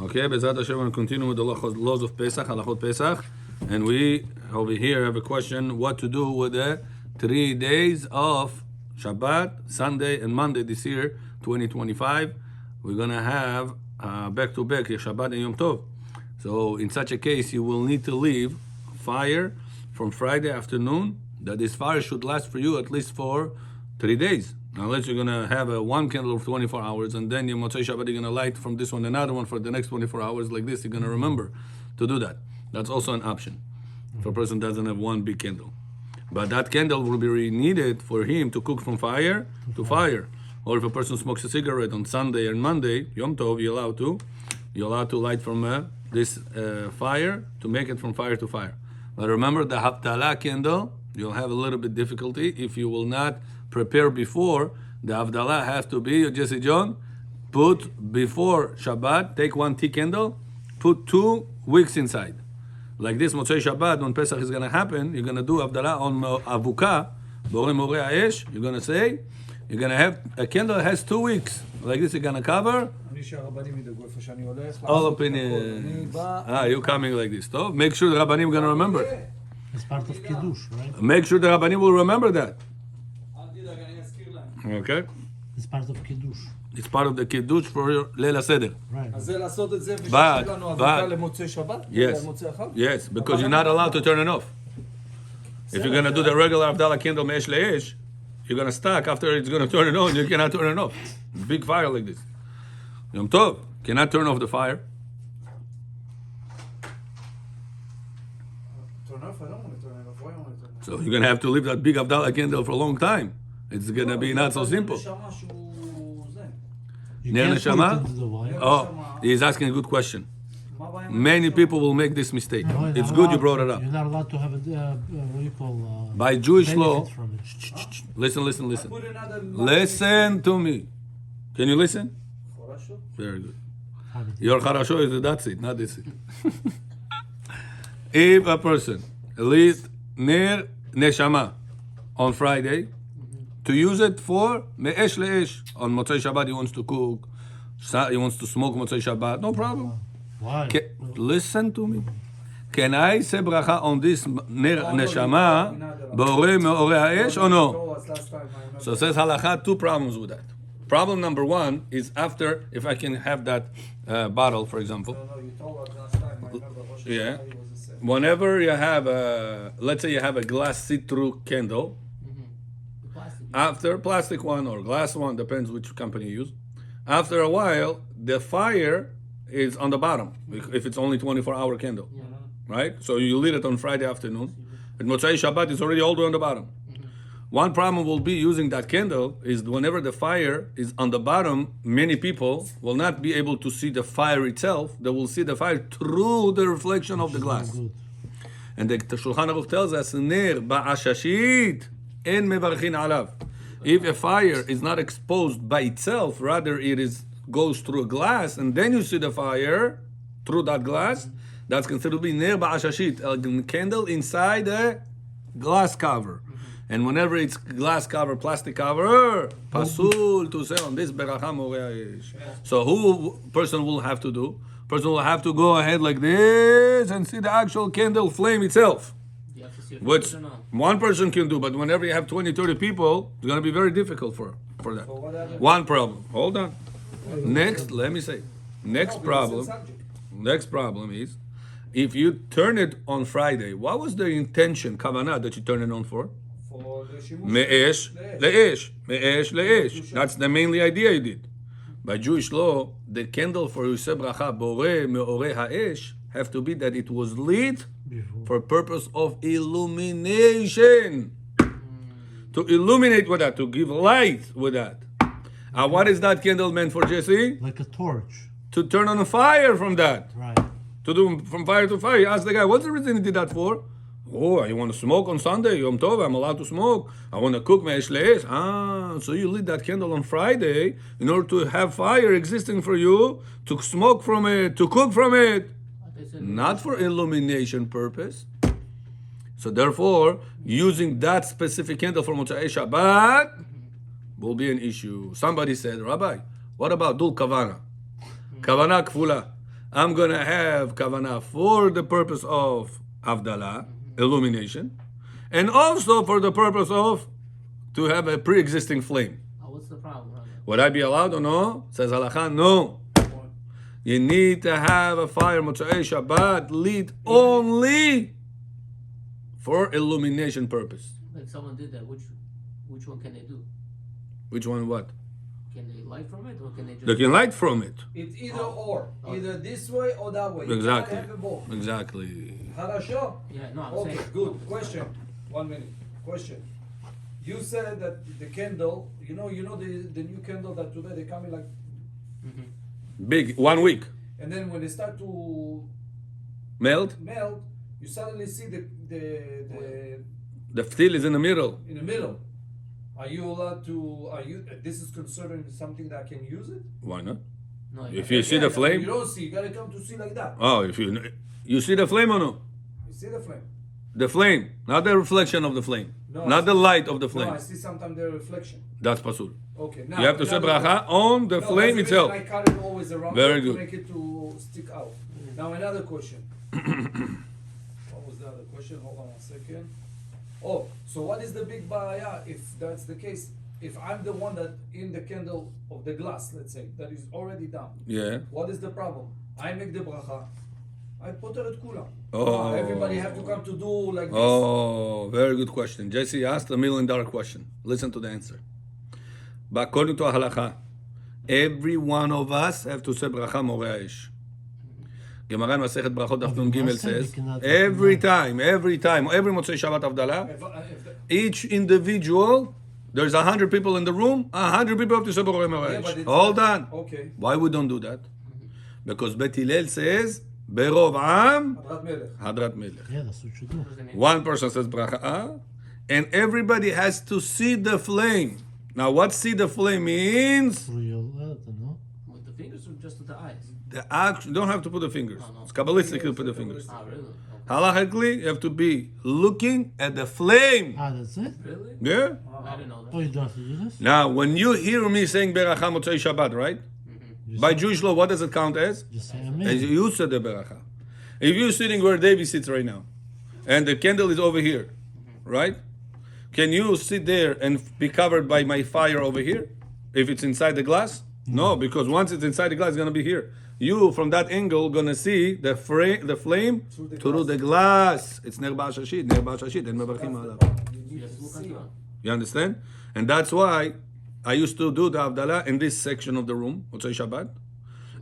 Okay, Bezat Hashem, we'll continue with the laws of Pesach, Halachot Pesach. And we, over here, have a question, what to do with the 3 days of Shabbat, Sunday, and Monday this year, 2025. We're going to have back-to-back, Shabbat and Yom Tov. So in such a case, you will need to leave fire from Friday afternoon, that this fire should last for you at least for 3 days. Unless you're going to have one candle of 24 hours, and then your Motzei Shabbat, you're going to light from this one another one for the next 24 hours like this, you're going to remember to do that. That's also an option if a person doesn't have one big candle. But that candle will be needed for him to cook from fire to fire. Or if a person smokes a cigarette on Sunday and Monday, Yom Tov, you're allowed to light from this fire to make it from fire to fire. But remember the Havdalah candle, you'll have a little bit difficulty if you will not prepare before. The Havdalah has to be, Jesse John, put before Shabbat, take one tea candle, put 2 weeks inside. Like this, Motzei Shabbat, when Pesach is going to happen, you're going to do Havdalah on Avuka, Borei Moreh Ha'esh, you're going to say, you're going to have a candle that has 2 weeks. Like this, you're going to cover all opinions. You're coming like this. So make sure the Rabbanim are going to remember. It's part of Kiddush, right? Make sure the Rabbanim will remember that. Okay? It's part of Kiddush. It's part of the Kiddush for Leil HaSeder. Right. Yes, because you're not allowed to turn it off. If you're going to do the regular Havdalah candle me'esh le'esh, you're going to stack. After it's going to turn it on, you cannot turn it off. Big fire like this. Yom Tov, cannot turn off the fire. Turn off? I don't want to turn it off. Why don't I want to turn it off? So you're going to have to leave that big Havdalah candle for a long time. It's going to be not so simple. You Ner can't put it Neshama? into the wire. Oh, he's asking a good question. Many people will make this mistake. No, you're It's not good you allowed brought to- it up. You're not allowed to have a, what do you call, By Jewish law, benefit from it. listen. Listen to me. Can you listen? Very good. Your charasho is that's it, not this it. If a person leaves ner neshama on Friday to use it for me'esh le'esh, on Motzei Shabbat he wants to cook, he wants to smoke Motzei Shabbat, no problem. Why? Listen to me. Can I say bracha on this ner neshama borei me'orei ha'esh or no? So says halacha, 2 problems with that. Problem number 1 is after, if I can have that bottle, for example. No, you told us last time. I remember Rosh Yeah. Hashanah, it was the same. Whenever you have let's say you have a glass see-through candle, after plastic one or glass one, depends which company you use. After a while, the fire is on the bottom, if it's only 24-hour candle, right? So you lit it on Friday afternoon, and Motzei Shabbat is already all the way on the bottom. One problem will be using that candle is whenever the fire is on the bottom, many people will not be able to see the fire itself. They will see the fire through the reflection of the glass. Good. And the Shulchan Aruch tells us, Ner ba'ashashit en mevarchin alav. If a fire is not exposed by itself, rather it goes through a glass, and then you see the fire through that glass, that's considered to be ner ba'ashashit, a candle inside a glass cover. And whenever it's glass cover, plastic cover, pasul to say on this beracha moreh ha'esh. So who person will have to do? Person will have to go ahead like this and see the actual candle flame itself. Which one person can do, but whenever you have 20, 30 people, it's going to be very difficult for that. One problem. Hold on. Next, let me say. Next problem is, if you turn it on Friday, what was the intention, kavanah, that you turn it on for? For the shimush. Me'esh le'esh. Me'esh le'esh. That's the mainly idea you did. By Jewish law, the candle for Yosef Bracha, Borei Me'orei Ha'esh, have to be that it was lit for purpose of illumination. To illuminate with that, to give light with that. What is that candle meant for, Jesse? Like a torch. To turn on a fire from that. Right. To do from fire to fire. You ask the guy, what's the reason he did that for? Oh, I want to smoke on Sunday, Yom Tov, I'm allowed to smoke. I want to cook me'esh le'esh. So you lit that candle on Friday in order to have fire existing for you, to smoke from it, to cook from it. Not for illumination purpose. So therefore, using that specific candle for Motzei Shabbat will be an issue. Somebody said, Rabbi, what about dul kavana? Kavana kfula. I'm gonna have kavanah for the purpose of Havdalah, illumination, and also for the purpose of to have a pre-existing flame. What's the problem? Would I be allowed or no? Says Halakha, no. You need to have a fire Motzei Shabbat lit only for illumination purpose. Like someone did that, which one can they do? Which one? What? Can they light from it, or can they just? They can light from it. It's either or. Either this way or that way. You Exactly. can't have it both. Exactly. Harasho? Yeah, no, I'm Okay, saying. good. Question. 1 minute. Question. You said that the candle, you know the new candle that today they come in like, Big 1 week. and then when they start to Melt. melt, you suddenly see the The steel is in the middle. in the middle. Are you allowed to? Are you? This is considered something that can use it? Why not? No, If you see the You flame. don't see. You gotta come to see like that. Oh, if you see the flame or no? You see the flame? The flame, not the reflection of the flame, No, not I the see- light of the No, flame. I see sometimes the reflection. That's pasul. Okay, now You have to say another bracha question. on the No, flame that's the itself. reason I cut it always around Very to good. make it to stick out. Now another question. What was the other question? Hold on 1 second. Oh, so what is the big baya if that's the case? If I'm the one that in the candle of the glass, let's say, that is already done, Yeah. what is the problem? I make the bracha, I put it at kula. Oh. Everybody have to come to do like this. Oh, very good question. Jesse asked $1 million question. Listen to the answer. But according to Halakha, every one of us have to say bracha morei ha'esh. Gemara in Masechet Brachot Daf Nun Gimel says, every time, every Motzei Shabbat Havdalah, each individual, there's 100 people in the room, 100 people have to say bracha morei Yeah, but ha'esh. it's Hold not- on. Okay. Why we don't do that? Because Bet Hillel says, Berov Am, Hadrat Melech. Hadrat Melech. Yeah, that's what you do. What does it mean? One person says bracha, and everybody has to see the flame. Now, what see the flame means? Through your letter, no? With the fingers or just with the eyes? The action. Don't have to put the fingers. No. It's kabbalistic to put the fingers. Ah, really? Okay. Halachically, you have to be looking at the flame. Ah, that's it? Really? Yeah. I didn't know that. Oh, you don't have to do this? Now, when you hear me saying beracha motzei Shabbat, right? You By say- Jewish law, what does it count as? Just say As amen. you said the beracha. If you're sitting where David sits right now, and the candle is over here, right? Can you sit there and be covered by my fire over here? If it's inside the glass? No, because once it's inside the glass, it's gonna be here. You, from that angle, gonna see the flame through the glass. It's ner ba'ashashit, and mevarchim alav. So you have to look at the You understand? And that's why I used to do the Havdalah in this section of the room, Motzei Shabbat.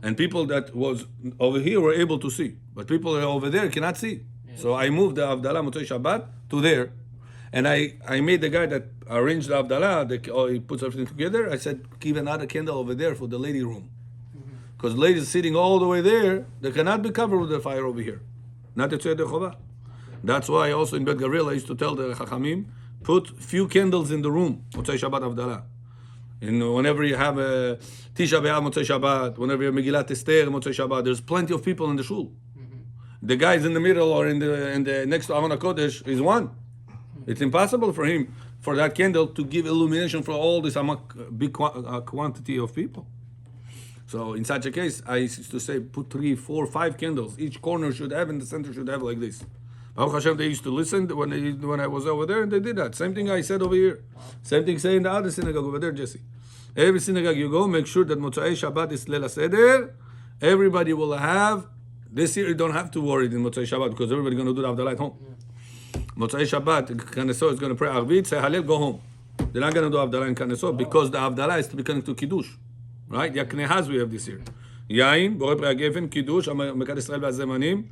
And people that was over here were able to see. But people that are over there cannot see. So I moved the Havdalah Motzei Shabbat to there. And I made the guy that arranged the Havdalah, he puts everything together. I said, give another candle over there for the lady room. Because the ladies sitting all the way there, they cannot be covered with the fire over here. Not the Tzedek Chovah. That's why also in Bet Gavril I used to tell the Chachamim, put few candles in the room, Motzei Shabbat Havdalah. And whenever you have a Tisha B'Av Motzei Shabbat, whenever you have Megillat Esther Motzei Shabbat, there's plenty of people in the shul. The guys in the middle or in the next to Aron HaKodesh is one. It's impossible for him, for that candle, to give illumination for all this big quantity of people. So in such a case, I used to say, put 3, 4, 5 candles. Each corner should have, and the center should have like this. Baruch Hashem, they used to listen when I was over there, and they did that. Same thing I said over here. Same thing say in the other synagogue over there, Jesse. Every synagogue you go, make sure that Motzei Shabbat is Leil HaSeder. Everybody will have. This year you don't have to worry in Motzei Shabbat because everybody's going to do the Havdalah at home. Motzei Shabbat, Knesset is going to pray Arvit, say Halel, go home. They're not going to do Havdalah in Knesset because the Havdalah is to be connected to Kiddush. Right? Yaknehaz we have this year. Yain, Borei Pnei HaGefen, Kiddush, Mekad Israel והזמנים.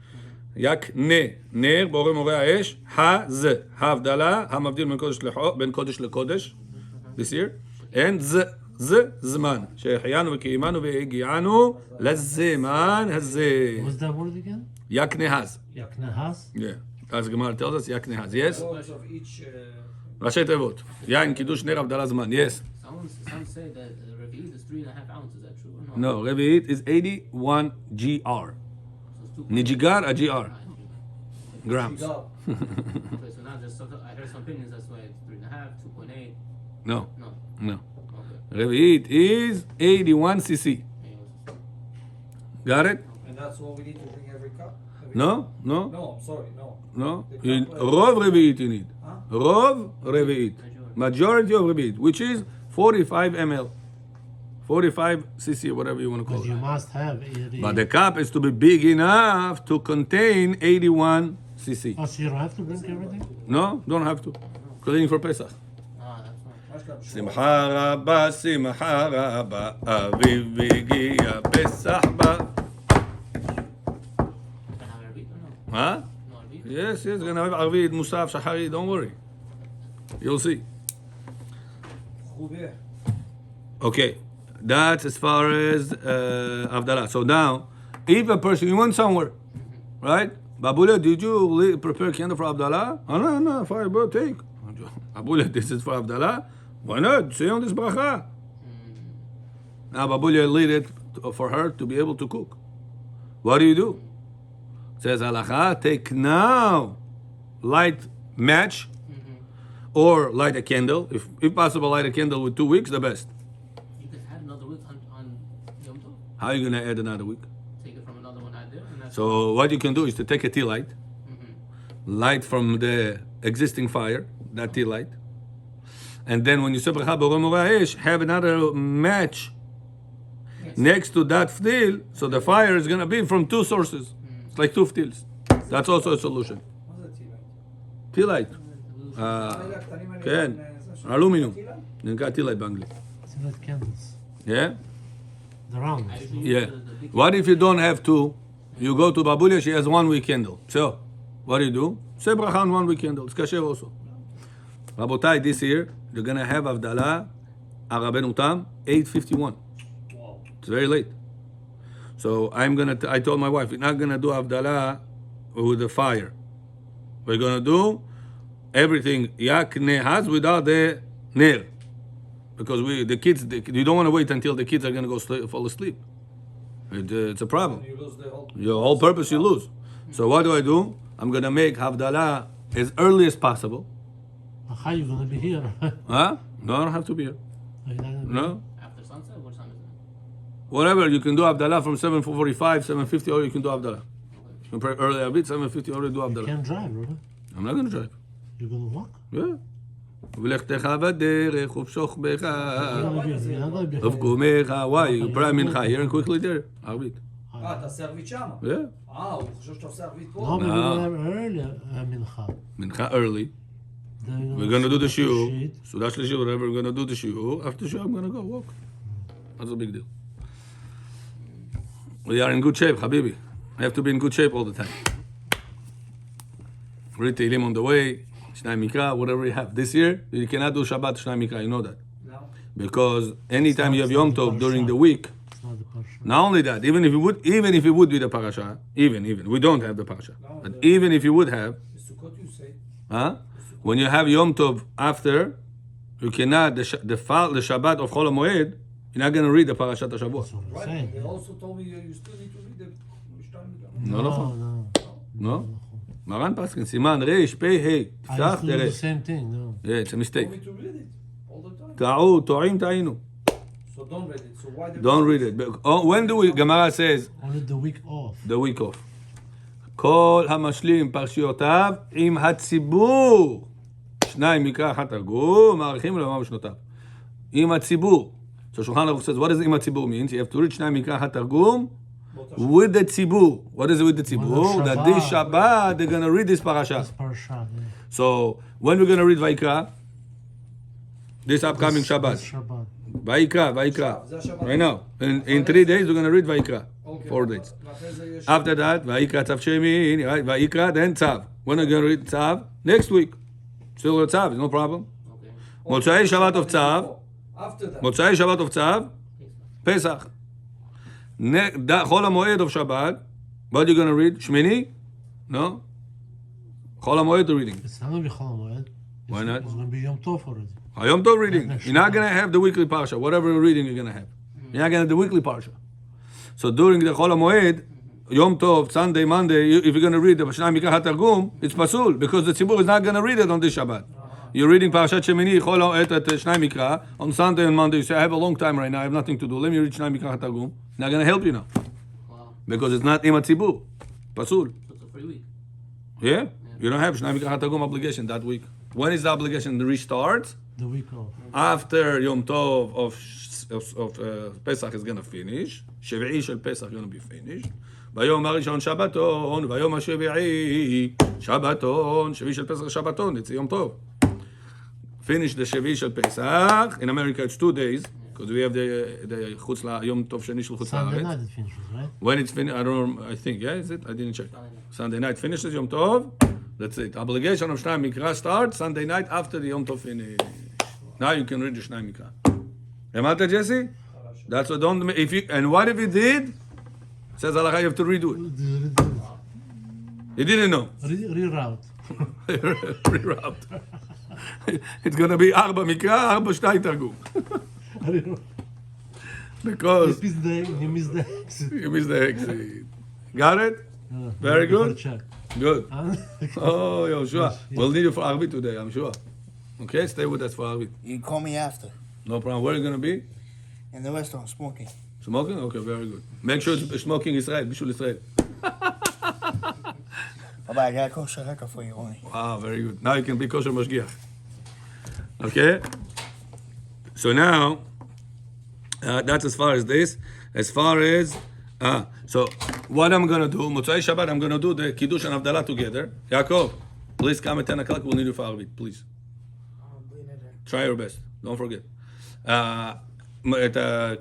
יקנה, נר, בורא מורה האש, זה, ההבדלה, המבדיל בין קודש לקודש, this year, and זה זמן, שהחיינו וקיימנו והגיענו לזמן הזה. What's that word again? יקנהז. Yaknehas? Yeah. as Gemara tells us, יקנהז. Yes? Words of each. ראשי תיבות. יין, קידוש, נר, הבדלה, זמן. Yes. Some say that Revi'it is 3.5 ounces. Is that true or no? No, Revi'it is 81 GR. So it's 2. Nijigar, a GR. Grams. Go. Okay, so not just I heard some opinions that's why it's 3.5, 2.8. No, No. no. Okay. Revi'it is 81 cc. Anyways. Got it? And And that's all we need to drink every cup? No, no, No, I'm sorry, no. no. The In cup, Rov Revi'it you need. Huh? Rov Revi'it. Majority of Revi'it, which is 45 ml. 45 cc, whatever you want to call But you it. must have But the cup is to be big enough to contain 81 cc. Oh, so you don't have to drink everything? No, don't have to. Cleaning for Pesach. Ah, that's fine. שמחה רבה, שמחה רבה, אביב הגיע, פסח בא. Can I have a beat or no? Huh? No, a beat? Yes, yes, gonna have Arvid, Musaf, Shahari, don't worry. You'll see. Goubet. Okay, that's as far as Avdalah. So now, if a person, you went somewhere, right? Babula, did you prepare candle for Avdalah? Oh, no, fine, bro, take. Babula, this is for Avdalah. Why not? Say on this bracha. Now Babula lead it for her to be able to cook. What do? Says halacha, take now, light match, or light a candle. If possible, light a candle with 2 weeks, the best. You can add another week on Yom Tov. How are you gonna add another week? Take it from another one I did. And that's So what you can do is to take a tea light, light from the existing fire, that tea light, and then when you say bracha b'orei mora'ish, have another match next to that ftil, so the fire is gonna be from 2 sources. It's like 2 ftils. That's also a solution. מה זה טילה? tea light. כן, אלומיניום. זה נקרא tea light באנגלית. It's not candles. Yeah? The round. I usually Yeah. use the big What if you don't have 2? You go to Babulia, she has 1 week candle. So, what do? Say bracha on 1 week candle. It's kasher also. Rabotai, this year, you're going to have Avdalah, Arabenu Tam, 8:51. וואו. It's very late. So, I told my wife, we're not going to do Avdalah with the fire. We're going to do everything, Yak Nehaz, without the Ner. Because the kids, you don't want to wait until the kids are going to go fall asleep. It's a problem. You lose the whole... Your whole purpose you lose. So what do? I'm going to make Havdalah as early as possible. How you gonna be here? Huh? No, I don't have to be here. You're not gonna be No? after sunset. What time is it? Whatever, you can do Havdalah from 7:45, 7:50, or you can do Havdalah. You can pray early a bit, 7:50, or you do You Havdalah. can't drive, brother. I'm not going to drive. You're gonna walk. Yeah. ולכתך בדרך ובשוך בך You're not gonna be ובקומך. Why? You pray mincha here and quickly there. ערבית. תעשה ערבית שמה? Yeah. הוא חושב שאתה עושה ערבית פה? No, but No. you're gonna have early mincha. Mincha early. Then We're going to do the shiur. shit. Sudah shlishi, whatever. We're going to do the shiur. After shiur, I'm going to go walk. That's a big deal. We are in good shape, Habibi. I have to be in good shape all the time. Read Tehillim on the way. Shnai Mikra, whatever you have. This year, you cannot do Shabbat Shnai Mikra. You know that. No. Because anytime you have It's not Yom the Tov during parasha. the week, It's not the parsha. not only that, even if it would be the parasha, even, we don't have the parasha. No, But the- even if you would have, בסוכות you say. huh? When you have Yom Tov after, you cannot, the Shabbat of Chol HaMoed, you're not going to read the Parashat HaShavua. That's what I'm Right, saying. they also told me you still need to read the... No, no. no. No? Maran Paskin, Siman, Reish, Pei, Hei. I תפתח, used to do the תראה. same thing, no. Yeah, it's a mistake. Told me to read it all the time. טעו, טועים, טעינו. So don't read it. So why the... Don't read it. But, when do we, Gemara says, Only the week off. the week off. כל המשלים פרשיותיו עם הציבור. שניים מקרא אחת תרגום, מעריכים ולומר בשנותיו. עם הציבור. So Shulchan Aruch says, what does עם הציבור means? You have to read שניים מקרא אחת תרגום with the ציבור. What is it with the ציבור? With the That this Shabbat, they're going to read this parasha. This parsha, yeah. So, when we're going to read Vayikra, this upcoming This Shabbat. Shabbat. Vayikra. Right now. In 3 days, we're going to read Vayikra. Okay. 4 days. ואחרי זה יש... After that, Vayikra Tzav Shemi, right? Vayikra, then Tzav. When are we going to read Tzav? Next week. Still a Tzav, no problem. Okay. Motzai Shabbat of Tzav. After that. Motzai Shabbat of Tzav. Pesach. Chol HaMoed of Shabbat. What are you going to read? Shmini? No? Chol HaMoed reading. It's not gonna be Chol HaMoed. Why not? It's gonna be Yom Tov already. Yom Tov reading. You're not going to have the weekly parsha. Whatever reading you're going to have. You're not going to have the weekly parsha. So during the Chol HaMoed, Yom Tov, Sunday, Monday, if you're going to read the Shnai Mikra HaTargum, it's pasul, because the tzibur is not going to read it on this Shabbat. You're reading Parashat Shemini, Chol HaMoed at Shnai Mikra, on Sunday and Monday, you say, I have a long time right now, I have nothing to do, let me read Shnai Mikra HaTargum. Not going to help you now. Wow. Because it's not Ima Tzibur. Pasul. So it's a free week. Yeah? You don't have Shnai Mikra Hatagum obligation that week. When is the obligation to restart? The week off. After Yom Tov of Pesach is going to finish. Shvi'i shel Pesach going to be finished. ביום הראשון שבתון, ביום השביעי שבתון, שביעי של פסח שבתון, it's יום טוב. Finish the שביעי של פסח. In America it's 2 days, because we have the חוץ ליום טוב שני של חוץ Sunday לארץ. night it finishes, right? When it's finished, I don't know, I think, yeah, is it? I didn't check. Sunday night finishes Yom Tov. That's it. Obligation of Shnai Mikra starts Sunday night after the Yom Tov finish. Now you can read the Shnai Mikra. Remember, Jesse? That's what don't, if you, and what if you did? Says Halakha, you have to redo it. You didn't know. Reroute. Reroute. It's going to be 4 Mikra, 4 Shnai Targum. Because You missed the exit. you missed the exit. Got it? Very Before good. check. Good. Huh? Oh, Yoshua. Yes. We'll need you for Arvit today, I'm sure. Okay, stay with us for Arvit. You can call me after. No problem. Where are you going to be? In the restaurant, smoking. Smoking? Okay, very good. Make sure it's smoking Israel, Bishul Israel. Bye-bye, I got a kosher haircut for you, Ronnie. Wow, very good. Now you can be kosher mashgiach. Okay? So now, that's as far as this. As far as, so what I'm going to do, Motzai Shabbat, I'm going to do the Kiddush and Havdalah together. Yaakov, please come at 10 o'clock. We'll need you for Arvit, please. Try your best. Don't forget. At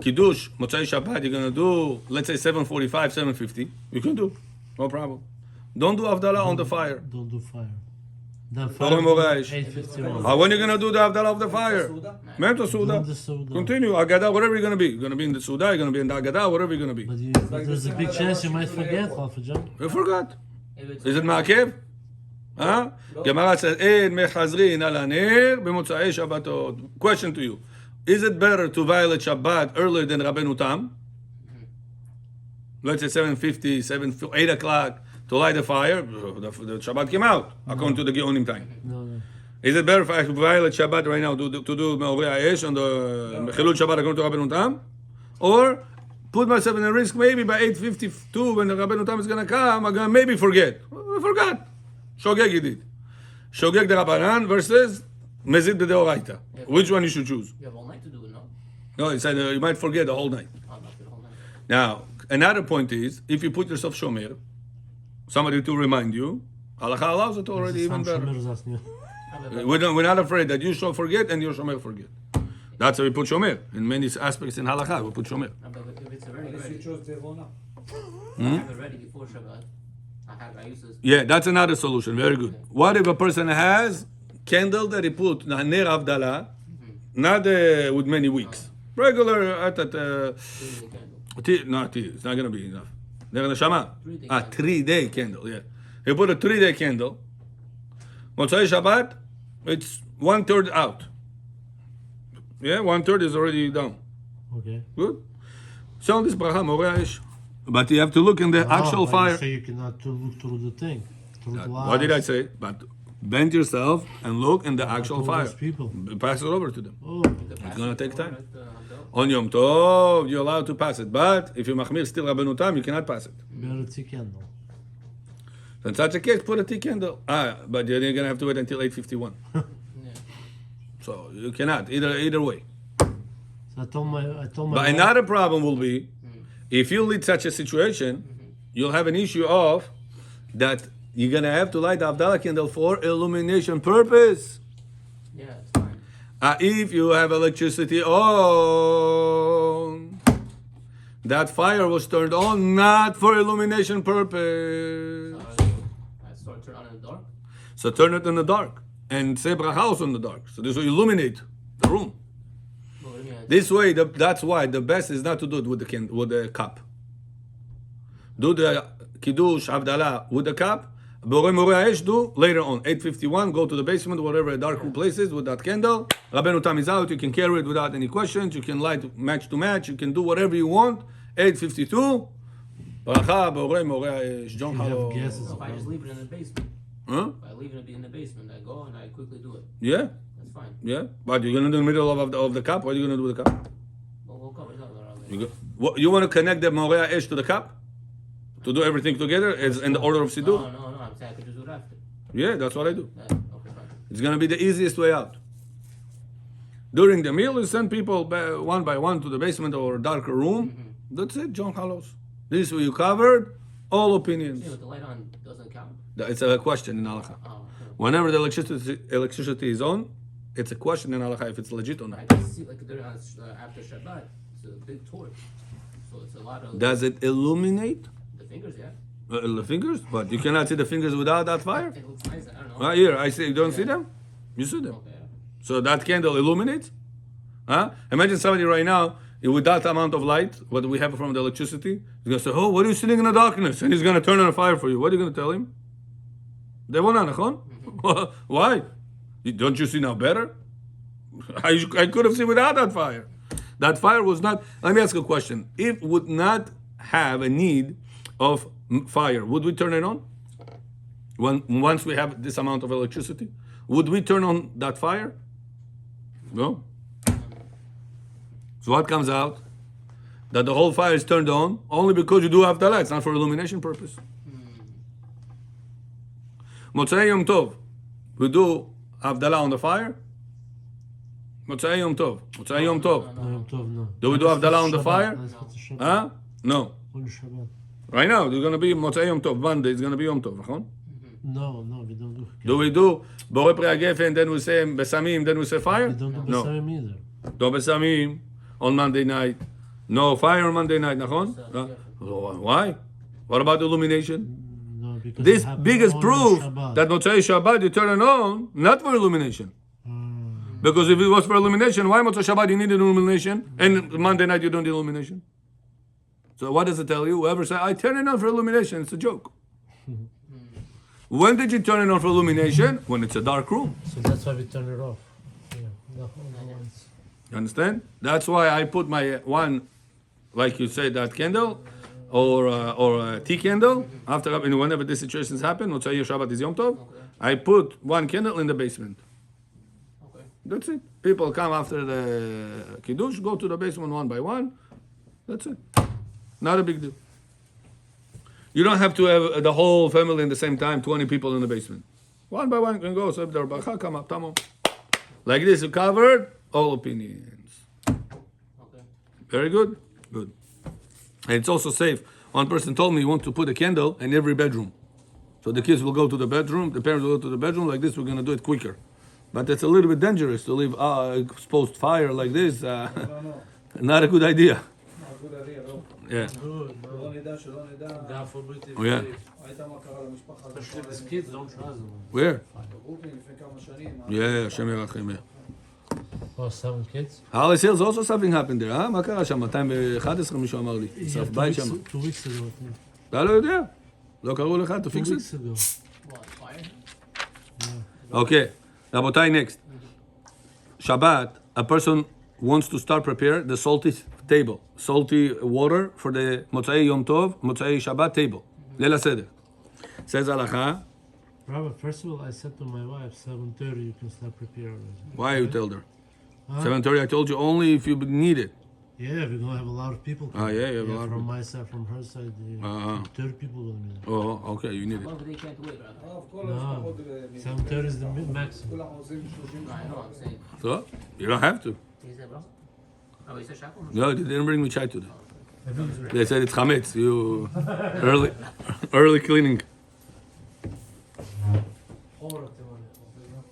Kiddush, Motzai Shabbat, you're going to do, let's say 7:45, 7:50. You can do. No problem. Don't do Havdalah on the fire. Don't do fire. The Don't fire do 8:51. When are you going to do the Havdalah of the fire? Mento Suda. Do the Suda. Continue. Agada, whatever you're going to be. You're going to be in the Suda, you're going to be in the Agada, whatever you're going to be. But there's a big chance you might forget, Alpha You forgot. If it's Is it Ma'akev? Huh? Gemara says, Ein mechazrin al hanir b'motzai Shabbatot. Question to you. Is it better to violate Shabbat earlier than Rabbeinu Tam? Let's say 7:50, 8 o'clock to light the fire. The Shabbat came out, according to the Geonim time. No. Is it better if I violate Shabbat right now to do Me'orei Ha'esh on the Chilul Shabbat according to Rabbeinu Tam? Or put myself in a risk maybe by 8:52 when the Rabbeinu Tam is going to come, I'm going to maybe forget. I forgot. Shogeg you did. Shogeg the Rabbanan versus Mezid the Deoraita. Which one you should choose? you have all night to do it, no? No, he said you might forget the whole night. Oh, not the whole night. Now, another point is, if you put yourself Shomer, somebody to remind you, Halakha allows it already even better. We're not afraid that you shall forget and your Shomer forget. That's why we put Shomer. In many aspects in Halakha, we put Shomer. If it's already Unless you ready, chose Devona. I have it ready before Shabbat. I used to. Yeah, that's another solution. Very good. What if a person has candle that he put Ner Avdala, not with many weeks, regular at no, it's not gonna be enough. Ner Neshama, 3-day candle. Yeah, he put a 3-day candle. Motzai Shabbat, it's 1/3 out. Yeah, 1/3 is already down. Okay. Good. So this bracha Moreh Ha'esh. But you have to look in the actual fire. So you cannot to look through the thing. Through the What did I say? But bend yourself and look in the actual all fire. those people. Pass it over to them. Oh, It's gonna take time. On Yom Tov, you're allowed to pass it. But if you machmir still Rabbeinu Tam, you cannot pass it. better tea candle. So in such a case, put a tea candle. But you're gonna have to wait until 8:51. So you cannot. Either way. So I told my But wife, another problem will be, if you lead such a situation, you'll have an issue of that you're gonna have to light the Havdalah candle for illumination purpose. Yeah, it's fine. If you have electricity on, that fire was turned on not for illumination purpose. I start turn on in the dark. So turn it in the dark and say bracha also in the dark. So this will illuminate the room. Well, what do you mean? This way, that's why the best is not to do it with the cup. Do the kiddush Havdalah with the cup. Borei Moreh Ha'esh do later on 8:51. Go to the basement, whatever a dark room place is, with that candle. Rabbeinu Tam is out. You can carry it without any questions. You can light match to match. You can do whatever you want. 8:52. Bracha Borei Moreh Ha'esh. John you have Halo. guesses. So if I just leave it in the basement, Huh? if I leave it in the basement, I go and I quickly do it. Yeah, That's fine. yeah. But you're gonna do in the middle of the cup. What are you gonna do with the cup? We'll go. It's not around there. You want to connect the Moreh Ha'esh to the cup? To do everything together is in the order of Siddur? No, I'm saying I could just do it after. Yeah, that's what I do. Okay, fine. It's gonna be the easiest way out. During the meal, you send people one by one to the basement or darker room. That's it, John Carlos. This way you covered all Yeah, opinions. but the light on doesn't count. It's a question in Halakha. Oh, okay. Whenever the electricity is on, it's a question in Halakha if it's legit or not. I can see like during after Shabbat, it's a big torch, so it's a lot of Does it illuminate the fingers. Yeah, the fingers? But you cannot see the fingers without that fire? it looks nice. I don't know. Right here, I see. You don't see them? You see them. Okay. So that candle illuminates? Huh? Imagine somebody right now, with that amount of light, what we have from the electricity, he's going to say, oh, what are you sitting in the darkness? And he's going to turn on a fire for you. What are you going to tell him? Why? Don't you see now better? I could have seen without that fire. That fire was not... Let me ask you a question. If would not have a need of fire, would we turn it on? Once we have this amount of electricity? Would we turn on that fire? No. So what comes out? That the whole fire is turned on only because you do have the lights, not for illumination purpose. Motzei Yom Tov, we do Havdalah on the fire. Motzei Yom Tov. Motzei Yom Tov. No, Yom Tov, no. Do we do Havdalah on the Shabbat, fire? that's what the Shabbat. Huh? No. Only Shabbat. Right now, there's going to be Motzei Yom Tov. Monday is going to be Yom Tov. נכון? No, we don't do. Do we do Borei Pri HaGefen, then we say Besamim, then we say fire? We don't do No. Besamim either. No Besamim on Monday night. No fire on Monday night, נכון? No. Why? What about illumination? No, because This it happened biggest on proof Shabbat. that Motzei Shabbat you turn it on, not for illumination. Because if it was for illumination, why Motzei Shabbat you needed illumination and Monday night you don't need illumination? So what does it tell you? Whoever says, I turn it on for illumination, it's a joke. When did you turn it on for illumination? When it's a dark room. So that's why we turn it off. Yeah. No, it's- You understand? That's why I put my one, like you said, that candle or a tea candle. After whenever these situations happen, Motzei Shabbat is Yom Tov. I put one candle in the basement. Okay. That's it. People come after the kiddush, go to the basement one by one. That's it. Not a big deal. You don't have to have the whole family in the same time, 20 people in the basement. One by one can go. So if they're bacha, come up, tamam. Like this, you covered all opinions. Okay. Very good. Good. And it's also safe. One person told me he wants to put a candle in every bedroom. So the kids will go to the bedroom, the parents will go to the bedroom. Like this, we're going to do it quicker. But it's a little bit dangerous to leave exposed fire like this. No. Not a good idea. good idea, לא? Yeah. שלא נדע, שלא נדע. God forbid if Oh, yeah. ראית מה קרה למשפחה הזאת? especially with kids, don't trust them. Where? בברוקלין לפני כמה שנים. Yeah, השם ירחם. Oh, 7 kids? Harley Hills also something happened there, מה קרה שם? 211 מישהו אמר לי. Yeah, שרף 2 בית weeks, שם. 2 weeks ago, I think. אתה לא יודע. לא קראו לך to 2 fix it? weeks ago. What, fire? Okay. רבותיי, next. Shabbat, a person wants to start prepare the salty table, salty water for the Motzei Yom Tov, Motzei Shabbat table. ליל הסדר. Says הלכה, Robert, first of all, I said to my wife, 7:30 you can start preparing. why you told her? Huh? 7:30, I told you only if you need it. Yeah, we're gonna have a lot of people. Ah, yeah, you have a lot of from people. my side, from her side, Uh-huh. 30 people will be there. Oh, okay, you need it. Well, but they can't wait, right? הרב, כל המשפחות... 7:30 is the maximum. כולם עושים 30 No, I know, I'm saying. So, you don't have to. He said, bro? Oh, he said shackle? No, they didn't bring me chai today. Everyone's They said it's chametz. You early cleaning.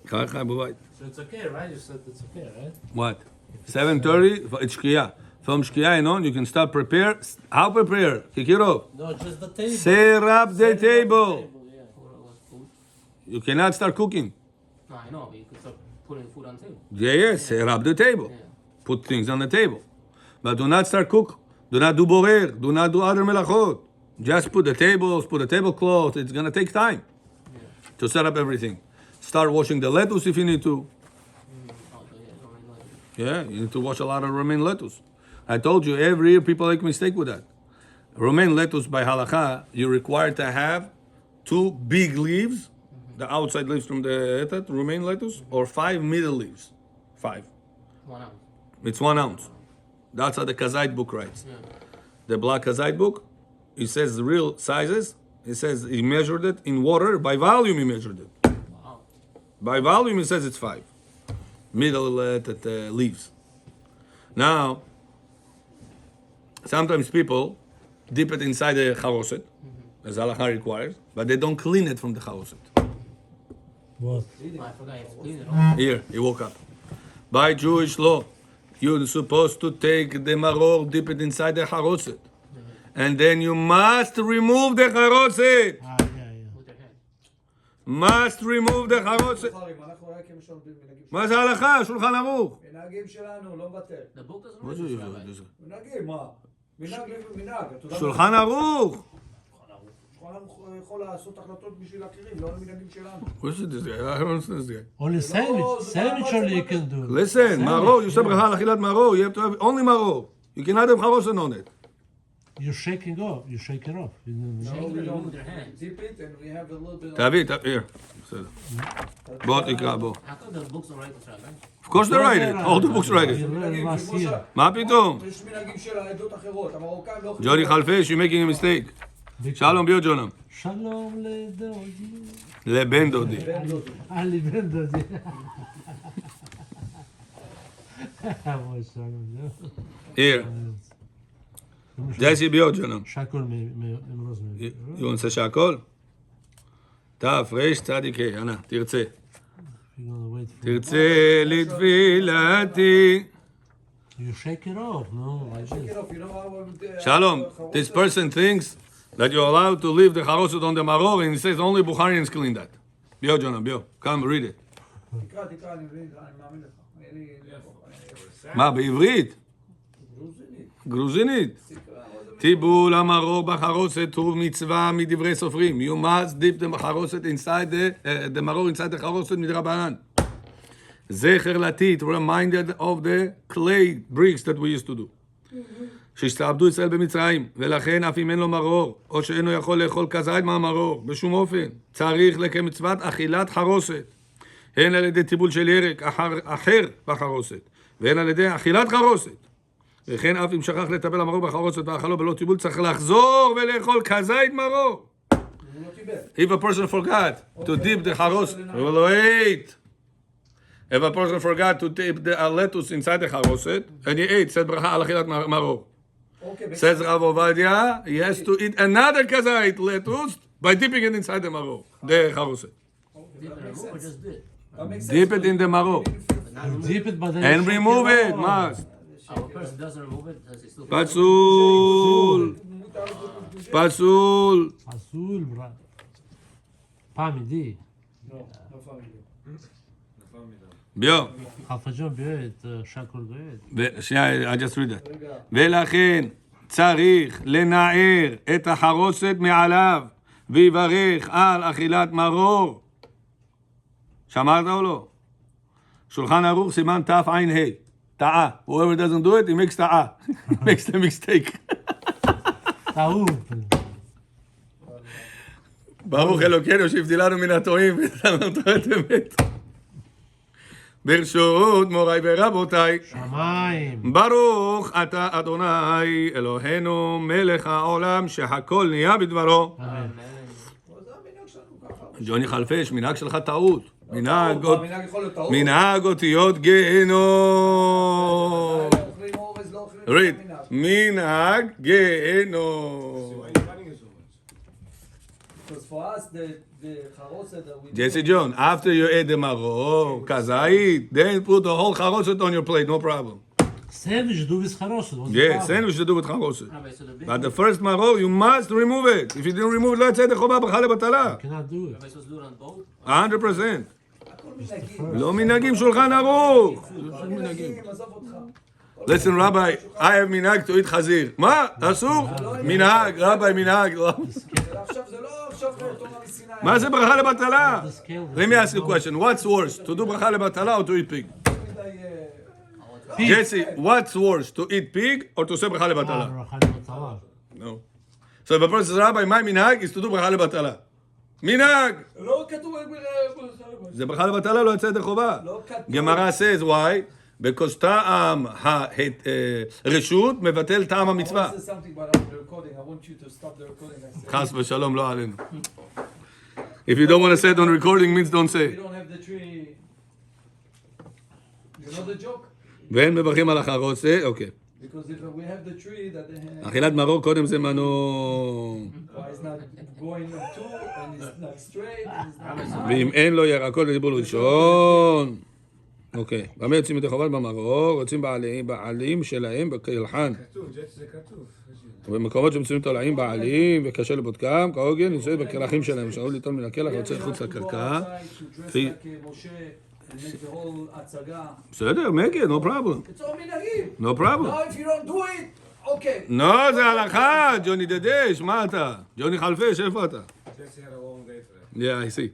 חי חי בבית. So it's okay, right? You said it's okay, right? What? 7:30, it's shkia. From shkia on, you can start prepare. How prepare? Kikirov. No, just the table. Set up the table. Yeah. What food? You cannot start cooking. No, I know, but you can start putting food on the table. Yeah, set up the table. Yeah. Put things on the table. But do not start cook. Do not do borer. Do not do other melachot. Just put the tables, put the tablecloth. It's going to take time to set up everything. Start washing the lettuce if you need to. Oh, so yeah, don't really like it. Yeah, you need to wash a lot of romaine lettuce. I told you, every year people make mistake with that. Romaine lettuce by halakha, you're required to have 2 big leaves, the outside leaves from the romaine lettuce, or 5 middle leaves. 5. 1 ounce. It's 1 ounce. That's how the Kazite book writes. Yeah. The black Kazite book, he says the real sizes. He says he measured it in water. By volume, he measured it. Wow. By volume, he says it's 5. Middle leaves. Now, sometimes people dip it inside the charoset, as halakha requires, but they don't clean it from the charoset. What? Oh, I forgot you have to clean it all. Here, he woke up. By Jewish law, you're supposed to take the maror, dip it inside the charoset, and then you must remove the charoset. Yeah. With your hand. Must remove the charoset. אנחנו רק הם שולטים מנהגים מה זה הלכה? שולחן ערוך. מנהגים שלנו, לא מבטל. The book doesn't מה write זה? this, Rabbi. מנהגים, מה? מנהג לפי מנהג. אתה יודע מה? שולחן ערוך. שולחן ערוך יכול לעשות החלטות בשביל אחרים, לא למנהגים שלנו. What is this guy? I don't understand this guy. Only sandwich only you can do. Listen, maror, you say ברכה על אכילת maror, you have to have only maror. You cannot have charoset on it. You shake it off. You shake it off. You know, Shake it remove with your hand. Dip it and we have a little bit of... תביא, here. בסדר. בוא תקרא, בוא. How come the books don't write this, Rabbi? Of course they write it. All the books write You it. learn last year. מה פתאום? יש מנהגים של העדות אחרות, המרוקאים לא אוכלים... ג'וני חלפש, you're making a mistake. שלום ביו ג'ונם. שלום לדודי. לבן דודי. לי בן דודי. אוי, שלום, זהו. Here. ג'סי ביו ג'ונם. שקול ממרוזמן. You want to say שהכל? תפרש צדיק ה', אנא, תרצה. You're gonna wait for תרצה לתפילתי. You shake it off, no? Like Shake this. it off, you know how... Shalom, this person thinks that you're allowed to leave the charoset on the maror, and he says only Bukharians clean that. ביו ג'ונם, ביו, come read it. תקרא, אני מבין, אני מאמין לך. אין לי... מה, בעברית? גרוזינית. טיבול המרור בחרוסת הוא מצווה מדברי סופרים. You must dip the חרוסת inside the maror inside the חרוסת מדרבנן. זכר לתית, reminded of the clay bricks that we used to do. שהשתעבדו ישראל במצרים, ולכן אף אם אין לו מרור, או שאינו יכול לאכול כזית מהמרור, בשום אופן, צריך כמצוות אכילת חרוסת. הן על ידי טיבול של ירק אחר בחרוסת, והן על ידי אכילת חרוסת. וכן אף אם שכח לטבל המרור בחרוסת ואכלו בלא טיבול, צריך לחזור ולאכול כזית מרור. If a person forgot to dip the חרוסת, wait. If a person forgot to dip the lettuce inside the חרוסת, and he ate, said ברכה על אכילת מרור. Says Rav Ovadia, he has to eat another kazait lettuce by dipping it inside the maror, the charoset. Dip and remove or just dip? Dip it in the maror But not remove Dip it, but then and you shake remove it, off. must. Oh, if a person doesn't remove it, does he still... Pasul, pasul. אסול, brother. פעם ביו, חפג'ון ביועד, שקול ביועד. שנייה, I just read that. ולכן צריך לנער את החרוסת מעליו ויברך על אכילת מרור. שמעת או לא? שולחן ערוך סימן תע"ה. טעה. Whoever doesn't do it, he makes טעה. He makes the mistake. טעות. ברוך אלוקינו שהבדילנו מן הטועים ונתנו תורת אמת. ברשות מוריי ורבותיי, שמיים. ברוך אתה אדוני אלוהינו מלך העולם שהכל נהיה בדברו. אמן. זה המנהג שלנו ככה. ג'וני חלפש, מנהג שלך טעות. המנהג יכול להיות טעות. מנהג אותיות גיהנום. אוכלים אורז, לא אוכלים read. מנהג. מנהג גיהנום. Because for us, the charoset that we do... Jesse John, after you ate the maror, kazait, then put the whole charoset on your plate, no problem. Sandwich do with charoset. What's the Yeah, problem? sandwich to do with charoset. Rabbi, so the big But the first maror, you must remove it. If you didn't remove it, לא יצא ידי חובה ברכה לבטלה. You cannot do it. Rabbi, supposed to do it on both? 100%. הכל מנהגים. לא מנהגים שולחן ערוך. מנהגים, עזוב אותך. Listen, Rabbi, I have מנהג to eat חזיר. מה? אסור? מנהג, רבי, מנהג. עכשיו זה לא עכשיו תורה מסיני. מה זה ברכה לבטלה? The scale. Let me ask you a question. What's worse, to do ברכה לבטלה or to eat pig? Jesse, what's worse, to eat pig or to say ברכה לבטלה? ברכה לבטלה. No. So if a person says, Rabbi, my minhag is to do ברכה לבטלה. מנהג! לא כתוב... זה ברכה לבטלה, לא יצא ידי חובה. לא כתוב. Gemara says, why? because טעם הרשות מבטל טעם I המצווה. want to say something about the recording. I want you to stop the recording. I said, חס ושלום לא עלינו. If you don't want to say it on recording, means don't say we it. don't have the tree. You know the joke? ואין מברכים על החרוסת, אוקיי. Because if we have the tree that אכילת מרור קודם זה מנור. why it's not going two and it's not straight and it's not ואם אין לו ירקות לדיבור ראשון. אוקיי. במה יוצאים ידי חובת במרור? רוצים בעלים שלהם בקלחן. כתוב, זה כתוב. ובמקומות שמצויים תולעים בעלים וקשה לבודקם, כהוגן, נמצאים בקלחים שלהם. שאול ליטול מן הקלח יוצא חוץ לקרקע. בסדר, make it, no problem. It's all minhagim. No problem. Now if you don't do it, okay. No, זה הלכה, ג'וני דדש, מה אתה? ג'וני חלפש, איפה אתה? Just had a long day today. Yeah, I see.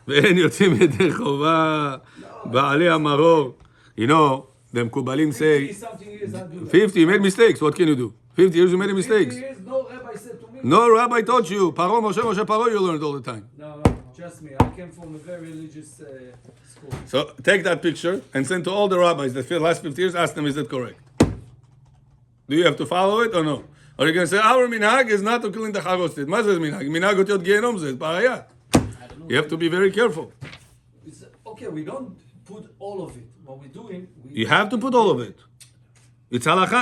ואין יוצאים ידי חובה בעלי המרור. You know, the מקובלים say, 50 years I do that. 50, you made mistakes, what can you do? 50 years you made 50 mistakes. years, no rabbi said to me. No rabbi taught you. Paro, Moshe, Paro, you learned all the time. No, trust me. I came from a very religious school. So take that picture and send to all the rabbis that feel last 50 years, ask them, is it correct? Do you have to follow it or no? Or you can say, our minhag is not to clean the charoset. מה זה minhag? minhag אותיות גיהנום זה בעיה. You have to be very careful. It's, okay, we don't put all of it. What we're doing, we You have to put all of it. It's halacha.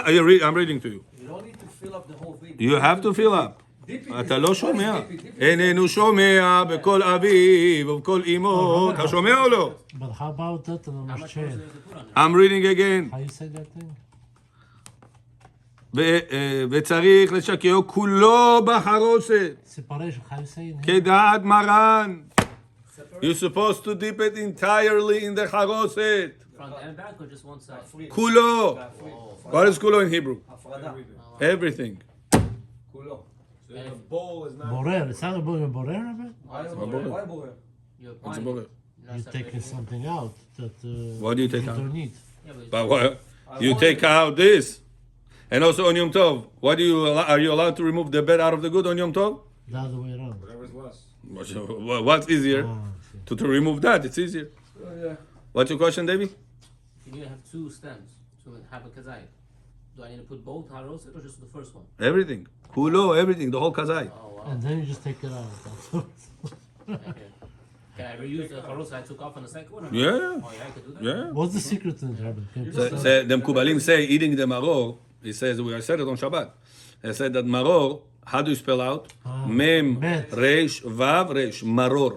I'm reading to you. don't need to fill up the whole thing. You have to fill up. Dip it אתה in. לא What is שומע. dip it? Dip it. איננו שומע בקול אביו ובקול אמו. אתה שומע או לא? But how about that on How much Moshe? more do you have to put on it? I'm reading again. How you say that thing? וצריך לשקעו כולו בחרוסת. Separation, how you say it? כדעת מרן. You're supposed to dip it entirely in the חרוסת. Front and back or just one side? כולו. What is כולו in Hebrew? הפרדה. Everything. כולו. So the bowl is not. Borer, it's not a borer, Rabbi? Why בורר? You're What's the applying bother? it. You're not You're taking separating it. something out that What do you take you out? don't need. Yeah, but But what? You take out this. And also on Yom Tov, what do you are you allowed to remove the bed out of the good on Yom Tov? The other way around. Whatever's less. What's easier? Ah, I see. To remove that, it's easier. Yeah. What's your question, Davey? you need to have two stems to have a kazai. Do I need to put both haroset or just the first one? Everything. Kulo, everything, the whole kazai. Oh wow. And then you just take it out. Okay. Can I reuse the haroset I took off on the second one? Or Yeah. not? Oh yeah, I could do that. Yeah. What's the secret in it, Rabbi? Can you So, please so the Mkubalim say eating the maror. He says I said it on Shabbat. They said that maror. How do you spell out? Mem met. resh vav resh maror.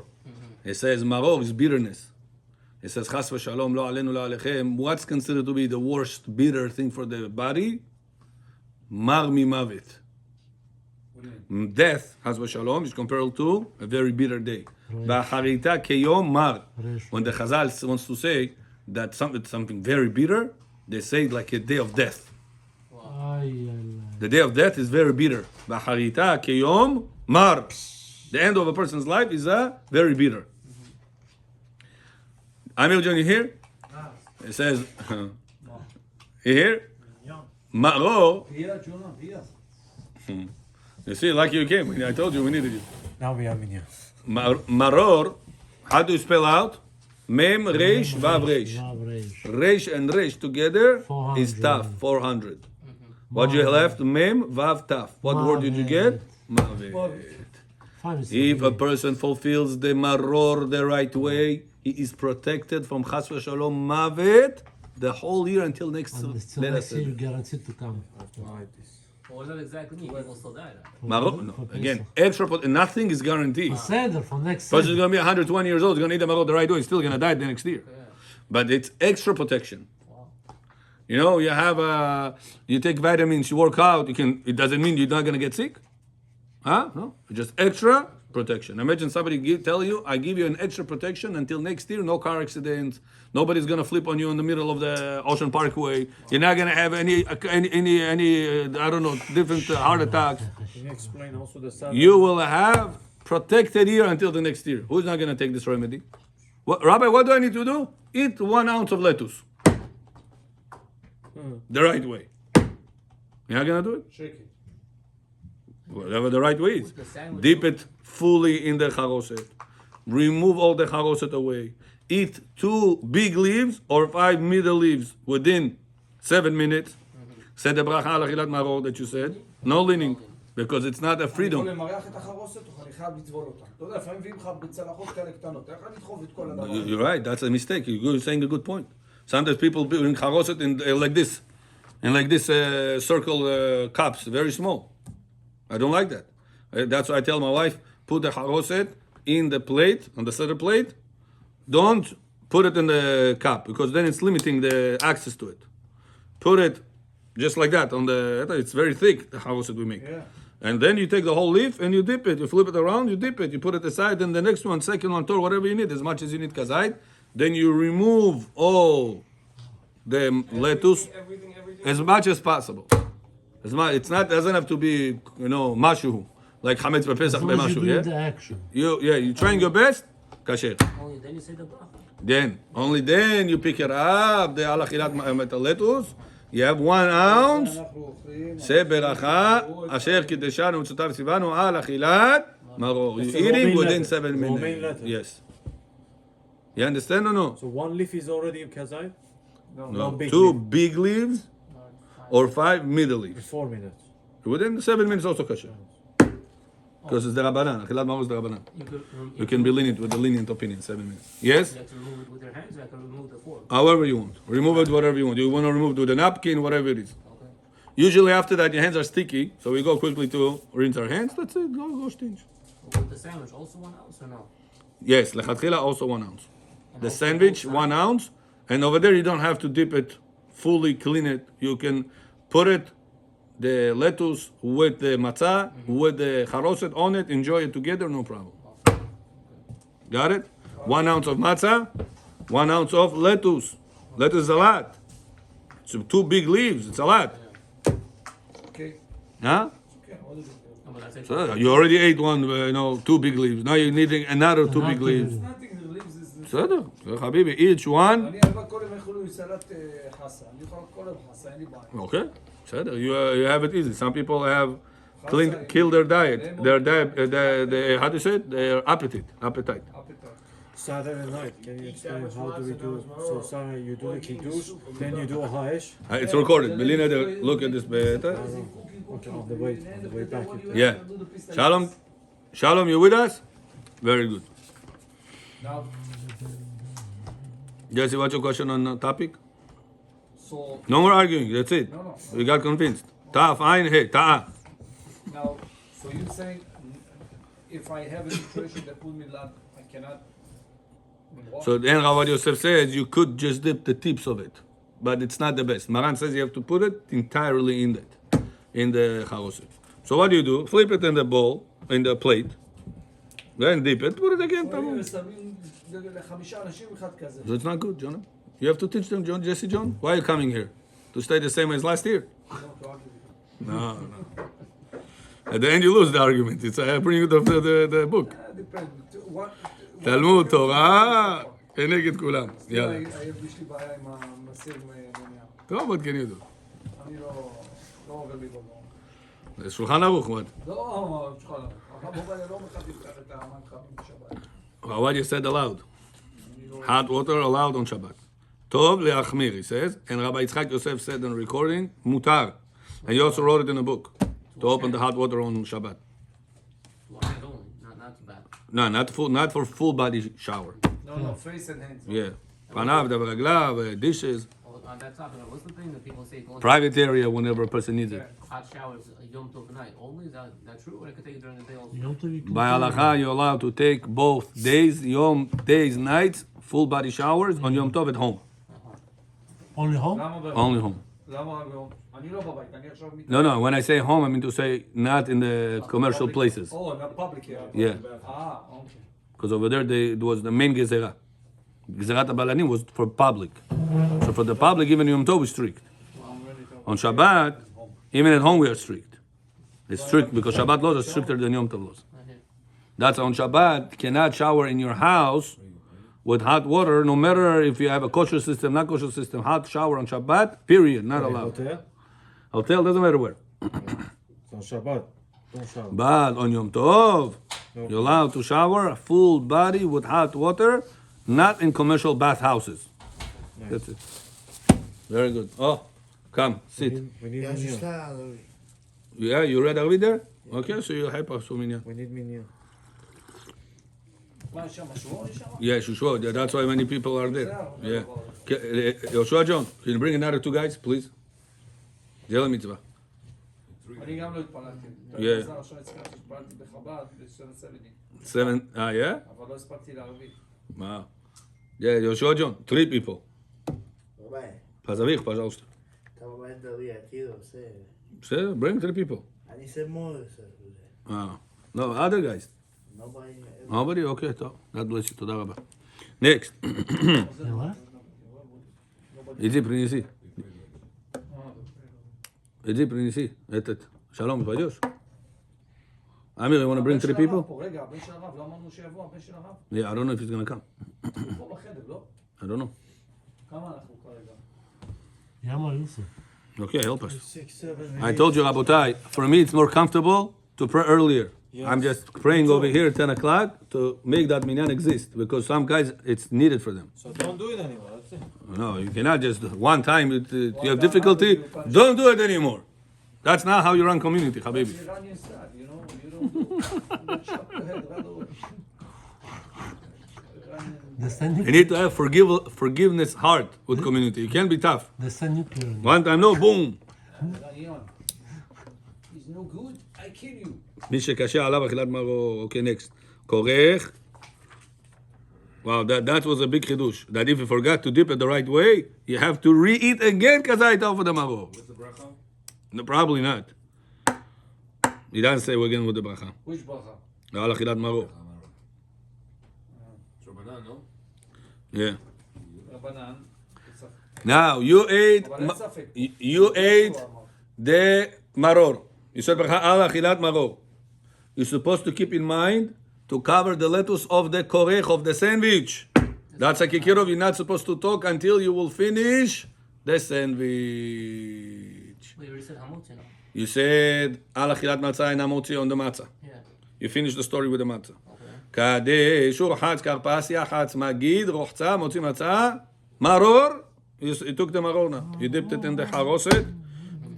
He says maror is bitterness. He says chas v'shalom lo alenu lo alechem. What's considered to be the worst bitter thing for the body? Mar mimavet. Death, chas v'shalom, is compared to a very bitter day. Ba'acharita keyom mar. When the Chazal wants to say that something very bitter, they say it like a day of death. Ay, ay, ay. The day of death is very bitter. Ba'acharita keyom mar. The end of a person's life is very bitter. Amir John, you hear? It says, you hear? Maro. Here, Jonah, here. You see, like you came. I told you we needed you. Now we have in here. Maror, how do you spell out? Mem, Reish, Vav, Reish. Vav, Reish. Reish and Reish together 400. is Taf, 400. What you left? Mem, Vav, Taf. What word did you get? Mavet. Fine, it's If a okay. person fulfills the Maror the right way, he is protected from Chas v'Shalom Mavet the whole year until next And still let I us see you guaranteed to come. What does that exactly mean? People still die. Maror, no. For Again, extra nothing is guaranteed. Seder for next Person is Seder. going to be 120 years old, he's going to eat the maror the right way, he's still going to die the next year. But it's extra protection. You know, you have you take vitamins, you work out, it doesn't mean you're not going to get sick. Huh? No, it's just extra protection. Imagine somebody tell you, I give you an extra protection until next year, no car accidents, nobody's going to flip on you in the middle of the Ocean Parkway, you're not going to have any I don't know, different heart attacks. Can you explain also the sun? You will have protected year until the next year. Who's not going to take this remedy? Rabbi, what do I need to do? Eat 1 ounce of lettuce. The right way. You're not going to do it? Shake it. Whatever the right way is. The sandwich. Dip it fully in the charoset. remove all the charoset away. Eat 2 big leaves or 5 middle leaves within 7 minutes. Say the bracha al achilat maror that you said. No leaning, because it's not a אני יכול freedom. למרח את החרוסת, או אני חייב לטבול אותה. אתה יודע, לפעמים מביאים לך בצלחות כאלה קטנות, איך אני אדחוף את כל הדבר הזה? You're right. That's a mistake. You're saying a good point. Sometimes people bring charoset in like this, and like this circle cups, very small. I don't like that. That's why I tell my wife, put the charoset in the plate, on the center plate. Don't put it in the cup, because then it's limiting the access to it. Put it just like that on the. It's very thick, the charoset we make. Yeah. And then you take the whole leaf and you dip it. You flip it around, you dip it. You put it aside, and the next one, second one, third, whatever you need, as much as you need kazait. Then you remove all the lettuce Everything. as much as possible. As much. It's not. Doesn't have to be, mashu like chametz b'pesach As long as you b'mashu. do Yeah. the action. You're trying your best. Kasher. Only then you say the bracha. Then only then you pick it up. The alachilat lettuce. You have 1 ounce. אנחנו אוכלים, Se beracha asher kideshanu utzutav tzivanu al achilat maror. You're It's a eating romaine within lettuce. 7 minutes. Romaine lettuce. Yes. You understand or no? So 1 leaf is already kazait? No. big 2 leaf. big leaves or 5 middle leaves. 4 minutes. Within 7 minutes also kasher. Because it's the Rabbanan. Achilat maror is the Rabbanan. You can be lenient with the lenient opinion. 7 minutes. Yes. You have to remove it with your hands, or you have to remove the fork. However you want. Remove it whatever you want. You want to remove it with a napkin, whatever it is. Okay. Usually after that your hands are sticky, so we go quickly to rinse our hands. That's it. Go stinge. With the sandwich, also 1 ounce or no? Yes, lechatchila also 1 ounce. And The also sandwich both 1 ounce, and over there you don't have to dip it fully, clean it. You can put it, the lettuce with the matzah, with the charoset on it. Enjoy it together, no problem. Got it? 1 ounce of matzah, 1 ounce of lettuce. Lettuce is a lot. It's 2 big leaves. It's a lot. אוקיי, Huh? כן, עוד איזה. No, but that's it. So you already ate 2 big leaves. Now you're needing another 2 big leaves. Nothing, the leaves is... בסדר, חביבי, each one. אני אבא כל יום יכולו סלט חסה, אני יכול כל יום חסה, אין לי בעיה. Okay, בסדר, you have it easy. Some people have kill their diet, how do you say it? Their appetite. Appetite. Saturday night, can you explain how do we do it? So Saturday you do the kiddush, then you do a haesh. It's recorded. Melina, look at this better. Okay, on the way back. Yeah. Shalom, you with us? Very good. Now, Jesse, what's your question on the topic? so, No more arguing, that's it. No. We got convinced. Ta'af, ayin, hey, ta'a. now, so you're saying if I have a situation that put me lab, I cannot wash? So then Rav Yosef says you could just dip the tips of it, but it's not the best. Maran says you have to put it entirely in the charoset. So what do? Flip it in the bowl, in the plate, then dip it, put it again. tamam. שמים לחמישה אנשים אחד כזה. So it's not good, Jonah. You have to teach them, Jesse John. Why are you coming here? To stay the same as last year? No. At the end you lose the argument. It's bring you the book. Depends. What? תלמוד תורה כנגד כולם. יאללה. יש לי בעיה עם המסיר מנייר. טוב, what can you do? אני לא עובר לי בבוא. זה שולחן ערוך, what? לא, שולחן ערוך. הרב לא מחליט לפתח את המים חמים בשבת. What you said allowed. Hot water allowed on Shabbat. Tov le'achmir, he says. And Rabbi Yitzchak Yosef said in recording, mutar. And he also wrote it in a book. To open the hot water on Shabbat. One hand only, not too bad. No, not for full body shower. No, face and hands. Yeah. Panav, רגליו, dishes. Well, on that topic, what's the thing that people say? Going Private area whenever a person needs it. hot showers, Yom Tov night only? Is that true? Or I could take it during the day also? Yom Tov you can By do halacha, you're allowed to take both days, nights, full body showers on Yom Tov at home. only home. למה ביום? Only home. למה רק ביום? אני לא בבית, אני עכשיו No, when I say home, I mean to say not in the commercial places. Oh, not public area. Yeah. Okay. Because over there, it was the main gezerah. Gezerat HaBalanim was for public. So for the public, even Yom Tov is strict. On Shabbat, even at home we are strict. It's strict because Shabbat laws are stricter than Yom Tov laws. That's on Shabbat, cannot shower in your house with hot water, no matter if you have a kosher system, not kosher system, hot shower on Shabbat, period, not allowed. Hotel? Hotel doesn't matter where. So Shabbat, don't shower. But on Yom Tov, You're allowed to shower a full body with hot water, not in commercial bathhouses. That's it. Very good. Oh, come, sit. We need Yeah, just minyan. Yeah, you read Arabic there? Okay, so you'll help us with minyan. We need minyan. מה יש שם? משהו יש שם? Yeah, Shushua, yeah, that's why many people are there. Yeah. Yoshua John, can you bring another two guys, please? זה למצווה. אני גם לא התפללתי. Yeah. עכשיו הזכרתי שהתפללתי בחב"ד ב-7. 7, yeah? אבל לא הספקתי לערבית. Wow. Yeah, Yoshua John, 3 people. Позови их, пожалуйста. Все, bring 3 people. אני said more. No, other guys. Nobody? Okay, טוב. God bless you, תודה רבה. Next. Hey, what? Иди, принеси. Иди, принеси. Этот. Шалом, пойдешь? Amir, you want to bring 3 people? רגע, הבן של הרב, לא אמרנו שיבוא, הבן של הרב? Yeah, I don't know if he's going to come. הוא פה בחדר, לא? I don't know. כמה אנחנו כרגע? Yama Yusuf. Okay, help us. 6, 7, I told you, Rabotai, for me it's more comfortable to pray earlier. Yes. I'm just praying over here at 10 o'clock to make that minyan exist because some guys, it's needed for them. So don't do it anymore. That's it. No, you cannot just one time you have difficulty, don't do it anymore. That's not how you run community, Habibi. Iranian style, you know, you don't do it. Chop your head right away. The standing. You need to have forgiveness heart with community. You can't be tough. The standing pyramid. One time, no, boom. Iranian. He's no good, I kill you. מי שקשה עליו אכילת מרור. Okay, next. כורך. Wow, that was a big חידוש. That if you forgot to dip it the right way, you have to re-eat again כזית over the maror. What's the bracha? No, probably not. He doesn't say we're again with the bracha. Which bracha? על אכילת מרור. Rabbanan, no? Yeah. רבנן. Now, you ate אבל אין ספק. you ate the maror. You said bracha על אכילת maror. You're supposed to keep in mind to cover the lettuce of the korech of the sandwich. That's a kikirov. You're not supposed to talk until you will finish the sandwich. Well, you already said hamotzi, no? You said al achilat matzah and hamotzi on the matzah. Yeah. You finished the story with the matzah. Okay. Kadesh urchatz karpasya chatz magid rochza motzi matzah maror. You took the maror now. You dipped it in the haroset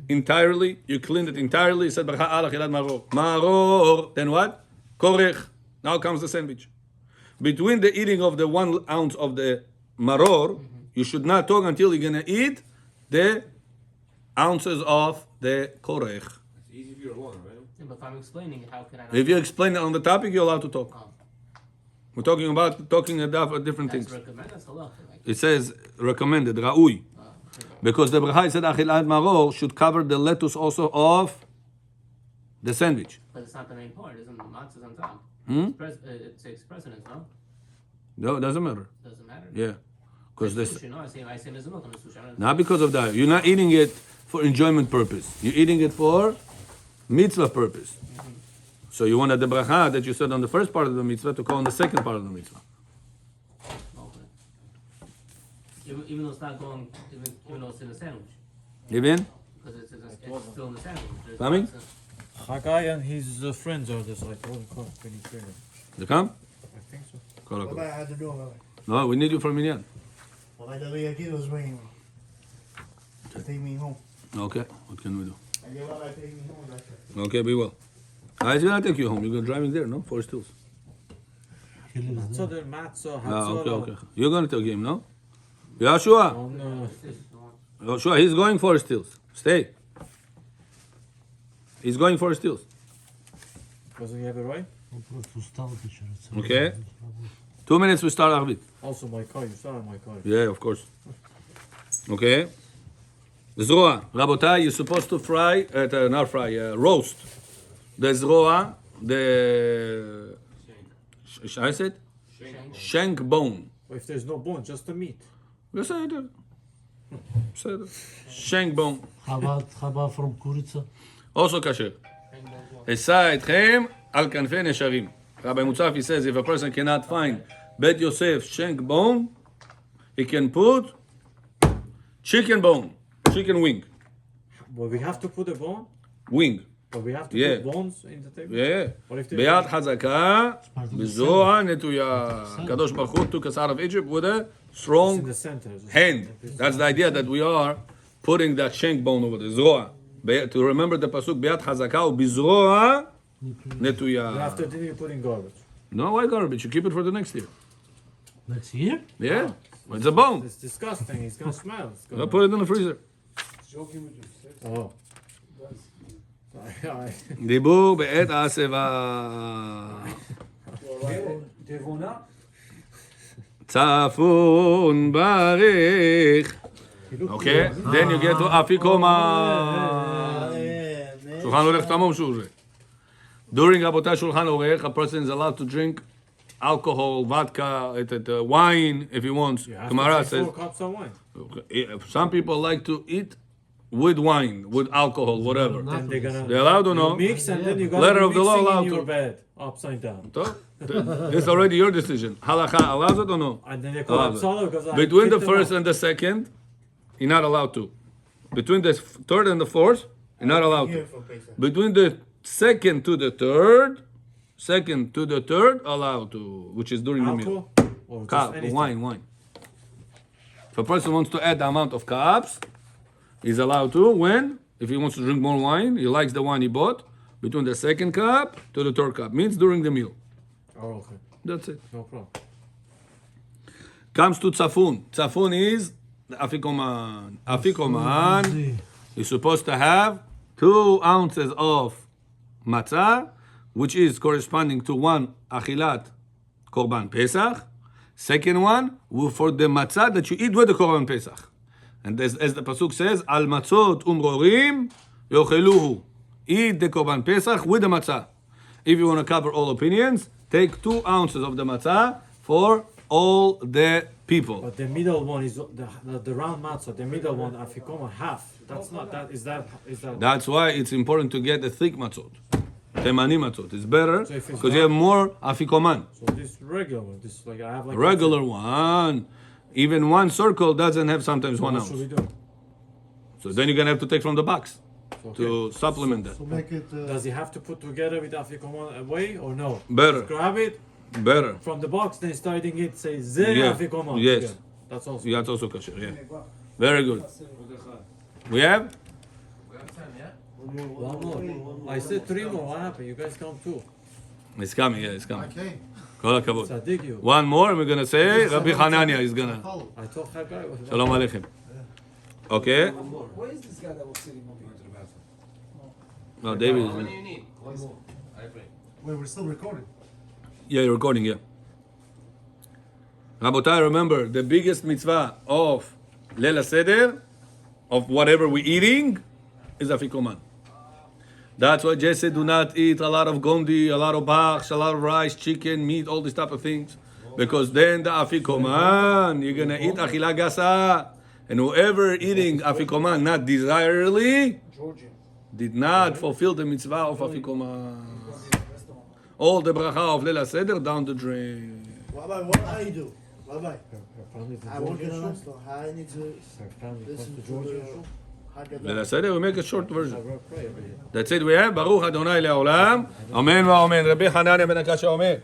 entirely. You cleaned it entirely. You said bracha al achilat maror. Maror. Then what? Korech. Now comes the sandwich. Between the eating of the 1 ounce of the maror, you should not talk until you're gonna eat the ounces of the korech. It's easy if you're alone, right? Yeah, but if I'm explaining, how can I not? If you explain it on the topic, you're allowed to talk. Oh, We're talking about different that's things. recommended, that's halacha. Like, It says recommended, ra'ui. Because the bracha said achilat maror should cover the lettuce also of the sandwich. but it's not the main part, isn't the matzah's on top? Hmm? It takes precedence, no? No, it doesn't matter. Doesn't matter. Yeah. Because this, Sushi, no, I say mezuzot on the sushi. I don't not because of that. You're not eating it for enjoyment purpose. You're eating it for mitzvah purpose. So you wanted the bracha that you said on the first part of the mitzvah to call on the second part of the mitzvah. Okay. Even though it's not going, even though it's in the sandwich, Even? because it's still in the sandwich. There's Coming? matzah. Hagai and his friends are just like, oh, come, can you pray? You come? I think so. Call What it. about I had to do about it? No, we need you for minyan. Well, I tell you, I was waiting. Take me home. Okay, what can we do? I get what I take me home. That's it. Okay, we will. I will not take you home. You're driving there, no? Forest Hills. He lives So there. the matzah, Ah, okay, hatzah, okay. You're going to take him, no? Joshua. on Joshua, he's going Forest Hills. Stay. He's going Forest Hills. doesn't he have it right? Он просто устал вечером. Okay. 2 minutes we start Arvit. Also my car, you saw my car. Yeah, of course. Okay. Zroa. Rabotai, you're supposed to fry, not fry, roast. The zroa, the, I said? Shank bone. But if there's no bone, just the meat. בסדר. בסדר. Shank bone. חווה from קוריצה. Also kasher. אשא אתכם על כנפי נשרים. Rabbi Mutzafi says if a person cannot find Bet Yosef shank bone, he can put chicken bone, chicken wing. But we have to put a bone? Wing. But we have to Yeah. put bones in the table? Yeah. What if they ביד חזקה, part of the בזרוע נטויה. Kadosh Baruch Hu took us out of Egypt with a it's in strong the center? hand. That's the idea that we are putting that shank bone over the zroa. To remember the pasuk, ביד חזקה ובזרוע נטויה. After dinner you put in garbage. No, why garbage? You keep it for the next year. Next year? Yeah? It's a bone. It's disgusting. It's gonna smell. It's I'll gonna... put it in the freezer. Joking with you. Oh. דיבור בעת ההסבה. תבונה. צפון בריך. Okay? Then you get to אפיקומה. שולחן עורך תמום שהוא זה. During רבותיי שולחן עורך, a person is allowed to drink alcohol, vodka, wine if he wants. You have Gemara to says, drink 4 cups of wine. some people like to eat with wine, with alcohol, whatever. Then they're gonna They allowed or no? mix and then you gotta Letter be of the law mixing allowed in your to. bed upside down. טוב? It's already your decision. Halakha allows it or no? And then they call Allows it it. solo because I Between the kicked them first out. and the second, you're not allowed to. Between the third and the fourth, you're not allowed Here to. for Pesach. Between the second to the third, allowed to, which is during the meal. Alcohol or just Cup, anything? wine. If a person wants to add the amount of cups, he's allowed to. When? If he wants to drink more wine, he likes the wine he bought, between the second cup to the third cup. Means during the meal. Oh, okay. That's it. No problem. Comes to tzafun. Tzafun is the afikoman. Afikoman is supposed to have 2 ounces of matzah, which is corresponding to 1 achilat korban Pesach. Second one, for the matzah that you eat with the korban Pesach. And as the pasuk says, al matzot umrorim yocheluhu. Eat the korban Pesach with the matzah. If you want to cover all opinions, take 2 ounces of the matzah for all the people. But the middle one is the round matzah. The middle one, afikoma, half. That's not that. Is that? That's why it's important to get the thick matzot. Temani matzot. It's better So if it's because you have more afikoman. So this regular one. This like I have like Regular one. Even one circle doesn't have sometimes So 1 what ounce. should we do? So then you're going to have to take from the box to supplement that. So make it. Does he have to put together with afikoma away or no? Better. Just grab it Better. from the box, then starting it say ze Yeah. afikoma. Yes. Yeah. That's also. Yeah, it's also kosher. Yeah. Very good. We have? One more. I said 3 more. What happened? You guys count 2. It's coming. Yeah, it's coming. Okay. Kol hakavod. Sadiq you. One more and we're going to say Rabbi Hanania is going to. Follow. I told Hagai was. Shalom Aleichem. Okay? Where is this guy that was sitting over here? No, David is. What do you need? One more. I bring. Wait, we're still recording. Yeah, you're recording, yeah. Rabotai, remember, the biggest mitzvah of Leil HaSeder, of whatever we're eating, is afikoman. That's why Jesse do not eat a lot of gondi, a lot of bachs, a lot of rice, chicken, meat, all these type of things. Because then the afikoman, you're going to eat achila gasa. And whoever eating afikoman not desirably, Georgian. did not fulfill the mitzvah of afikoman. All the bracha of Leil HaSeder down the drain. Rabbi, what I do? Rabbi, Her family from I work in Georgia. a store. How I need to Her family listen comes to to Georgia. Leil HaSeder, we make a short I version. will pray every day. That's it, we have. Baruch Adonai Le'olam. Amen va'amen. Rabbi Hanania ben Akasha Omer.